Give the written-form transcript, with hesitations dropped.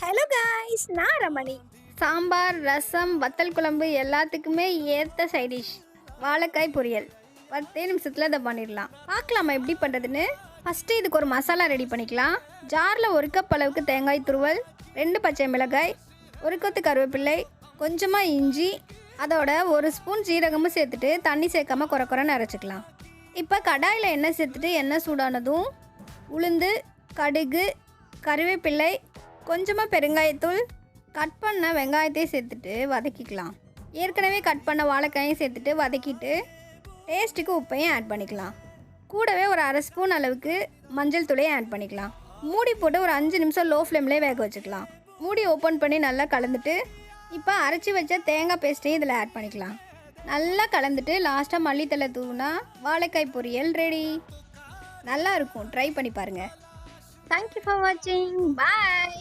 Hello guys, நான் ரமணி. சாம்பார், ரசம், வத்தல் குழம்பு எல்லாத்துக்குமே ஏற்ற சைட் டிஷ் வாழைக்காய் பொரியல் 10 நிமிஷத்தில் இதை பண்ணிடலாம். பார்க்கலாமா எப்படி பண்ணுறதுன்னு? ஃபஸ்ட்டு இதுக்கு ஒரு மசாலா ரெடி பண்ணிக்கலாம். ஜாரில் 1 கப் அளவுக்கு தேங்காய் துருவல், 2 பச்சை மிளகாய், 1 கொத்து கருவேப்பிள்ளை, கொஞ்சமாக இஞ்சி, அதோட 1 ஸ்பூன் ஜீரகமும் சேர்த்துட்டு தண்ணி சேர்க்காமல் குறைன்னு அரைச்சிக்கலாம். இப்போ கடாயில் எண்ணெய் சேர்த்துட்டு எண்ணெய் சூடானதும் உளுந்து, கடுகு, கருவேப்பிள்ளை, கொஞ்சமாக பெருங்காயத்தூள், கட் பண்ண வெங்காயத்தையும் சேர்த்துட்டு வதக்கிக்கலாம். ஏற்கனவே கட் பண்ண வாழைக்காயும் சேர்த்துட்டு வதக்கிட்டு டேஸ்ட்டுக்கு உப்பையும் ஆட் பண்ணிக்கலாம். கூடவே ஒரு அரை ஸ்பூன் அளவுக்கு மஞ்சள் தூளையும் ஆட் பண்ணிக்கலாம். மூடி போட்டு ஒரு 5 நிமிஷம் லோ ஃப்ளேம்லேயே வேக வச்சுக்கலாம். மூடி ஓப்பன் பண்ணி நல்லா கலந்துட்டு இப்போ அரைச்சி வச்ச தேங்காய் பேஸ்ட்டையும் இதில் ஆட் பண்ணிக்கலாம். நல்லா கலந்துட்டு லாஸ்ட்டாக மல்லித்தலை தூவினா வாழைக்காய் பொரியல் ரெடி. நல்லா இருக்கும், ட்ரை பண்ணி பாருங்கள். தேங்க்யூ ஃபார் வாட்சிங். பாய்.